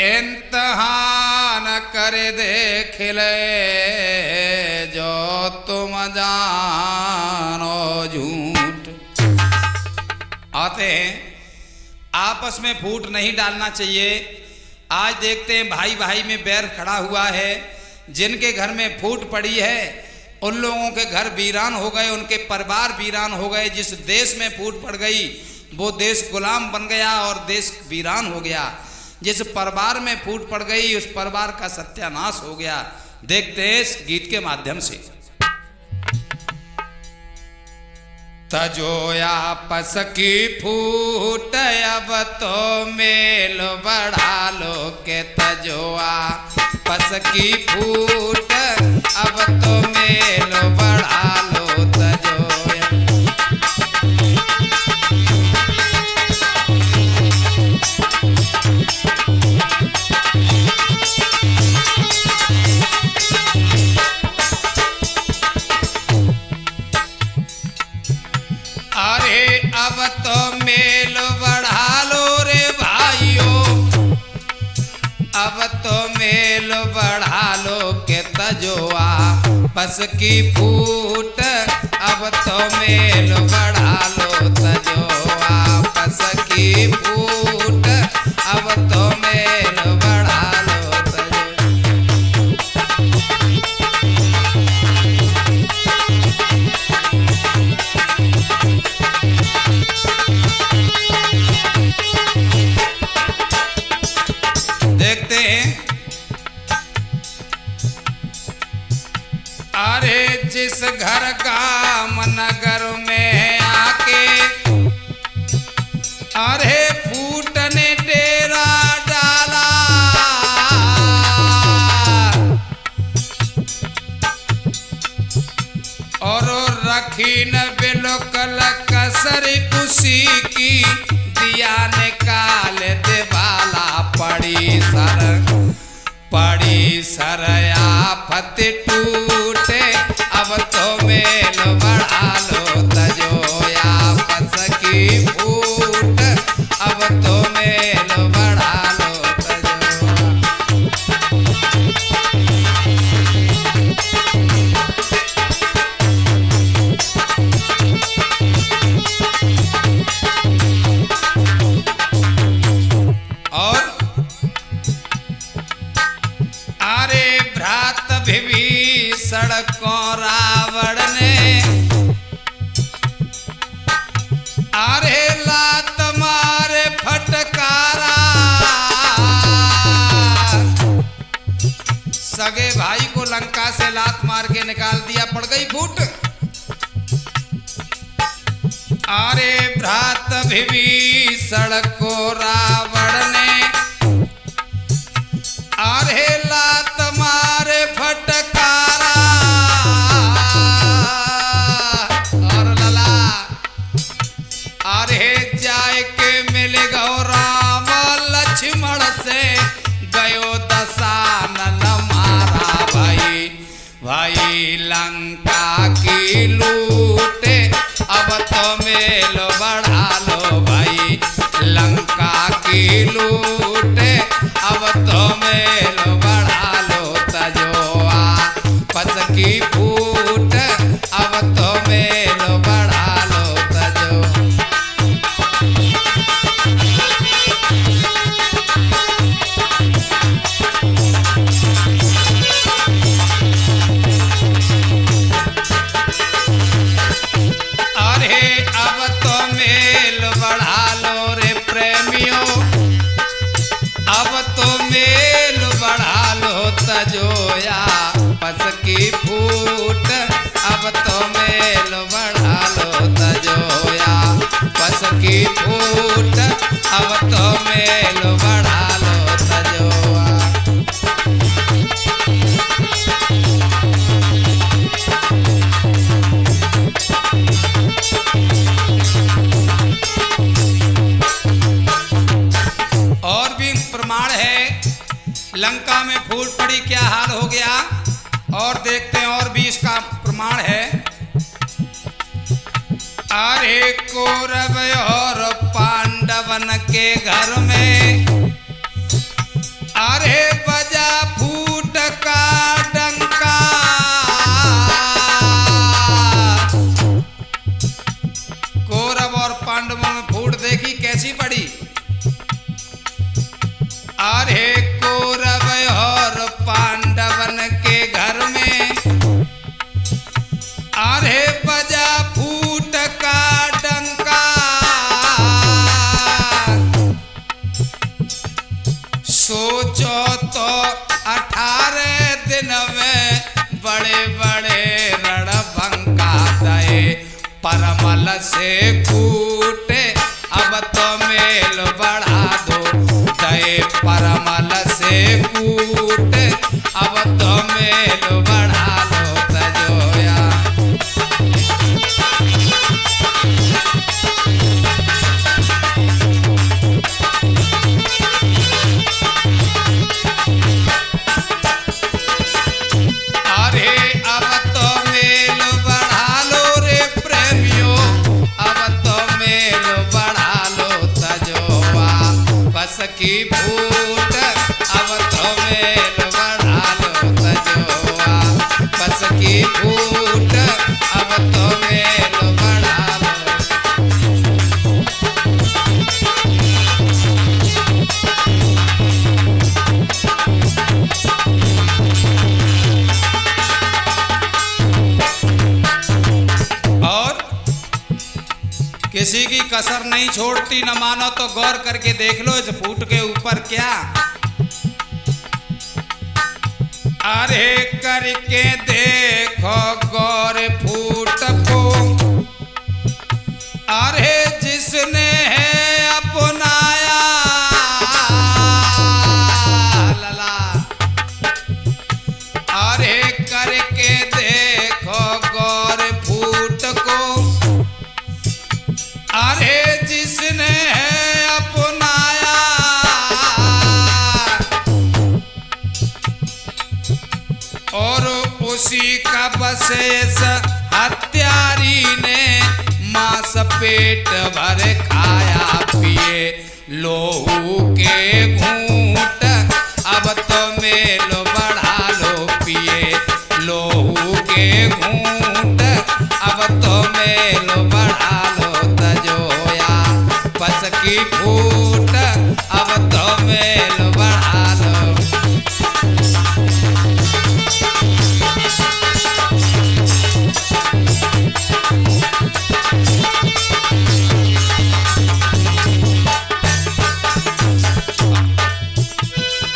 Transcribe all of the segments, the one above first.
इम्तिहान करे देख ले जो तुम जानो झूठ। आते हैं, आपस में फूट नहीं डालना चाहिए। आज देखते हैं भाई भाई में बैर खड़ा हुआ है। जिनके घर में फूट पड़ी है उन लोगों के घर वीरान हो गए, उनके परिवार वीरान हो गए। जिस देश में फूट पड़ गई वो देश गुलाम बन गया और देश वीरान हो गया। जिस परिवार में फूट पड़ गई उस परिवार का सत्यानाश हो गया। देखते हैं इस गीत के माध्यम से। तजोया पस की फूट अब तो मेल बढ़ा लो के तजोआ पस की फूट अब तो मेल बढ़ा लो तजोया। अरे अब तो मेल बढ़ा लो रे भाइयों, अब तो मेल बढ़ा लो के तजोआ पस की फूट अब तो मेल बढ़ा लो तजोआ पस की फूट अब तो मेल बढ़ा लो तजोआ। देखते हैं, अरे जिस घर गाम नगर में आके अरे फूट ने डेरा डाला, और रखी न बिल्कुल कसर कुसी की दिया निकाल देवाला पड़ी सर आफत टूटे अब तो मेल बढ़ा लो तजोया पस की फूट अब तो मेल बढ़ा लो तजोया। और अरे भ्रात विभीषण को रावण ने अरे लात मारे फटकारा, सगे भाई को लंका से लात मार के निकाल दिया, पड़ गई फूट। अरे भ्रात विभीषण को रावण ने अरे लात मारे फटकारा, और लला अरे जाए के मिल गो राम लक्ष्मण से गयो दशानन मारा भाई भाई लंका की लूटे अब तो मेल बढ़ा लो भाई लंका की लूटे अब तो मेल बढ़ा लो तजोआ पस की फूट अब तो मेल बढ़ा लो तजो। अरे अब तो मेल बढ़ा लो रे प्रेमियों, अब तो मेल बढ़ा लो तजोया पस की फूट अब तो मेल बढ़ा लो तजोया पस की फूट अब तो मेल बढ़ा लो तजोया। और भी प्रमाण है, लंका में फूट पड़ी क्या हाल हो गया, और देखते हैं और भी इसका प्रमाण है। अरे कौरव और पांडवन के घर में का डंका कौरव और पांडवों में फूट देखी कैसी पड़ी। अरे कौरव और पांडवन के घर में अरे बजा फूट का डंका। सोचो तो 18 दिन में बड़े बड़े रणभंगा दए परमल से कूटे। अब तो मेल बढ़ा दो दए परमल से कूटे। अब तो मेल बढ़ा लो तजोया। अरे अब तो मेल बढ़ा लो रे प्रेमियों। अब तो मेल बढ़ा लो तजोआ बस की फूट। अब तो मेल बढ़ा लो तजोआ बस की फूट। अब तो मेल बढ़ा लो। और किसी की कसर नहीं छोड़ती। न मानो तो गौर करके देख लो इस फूट के ऊपर क्या। अरे करके देखो गौर फूट को। अरे जिसने है अपनाया लला। अरे करके देखो गौर फूट को। अरे जिसने है अपनाया और उसी का बसेस हत्यारी ने मांस पेट भर खाया पिए लोहू के घूंट। अब तो मेल बढ़ा लो पिए लोहू के घूंट। अब तो मेल बढ़ा लो तजोया बस की फूट। अब तो मेल बढ़ा लो।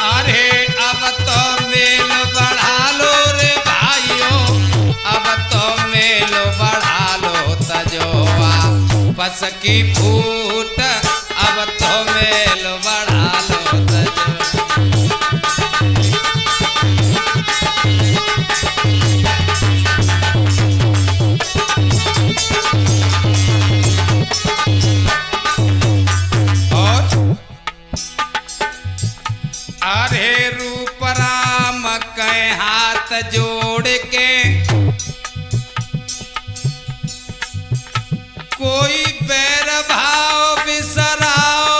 अरे अब तो मेल बढ़ा लो रे भाइयों। अब तो मेल बढ़ा लो तजोआ बस की फूट। अब तो मेल बढ़ा लो तजोआ। और अरे रूप राम के हाथ जोड़ के कोई बैर भाव बिसराओ।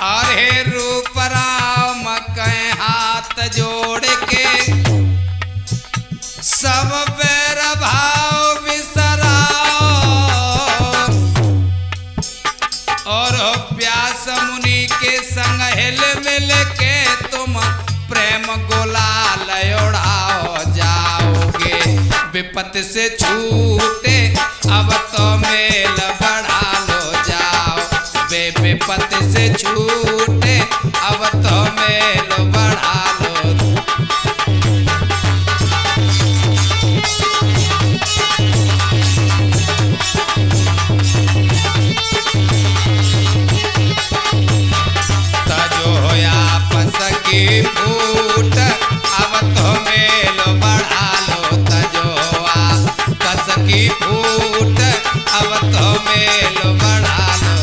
अरे रूप राम के हाथ जोड़ के सब बैर भाव बिसराओ। और व्यास मुनि के संग हिल मिल के तुम प्रेम गुलाल उड़ाओ जाओगे विपत्ति से छूटे। अब तो मेल बढ़ा लो जाओ बे विपत्ति से छूटे। अब तो मेल बढ़ा लो। तजोया बस की फूट। अब तो मेल बढ़ा लो तजोआ बस की फूट। अब तो मेल बढ़ा लो।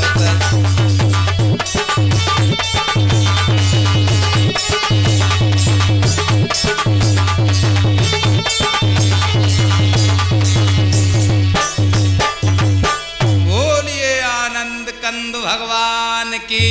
बोलिए आनंद कंद भगवान की।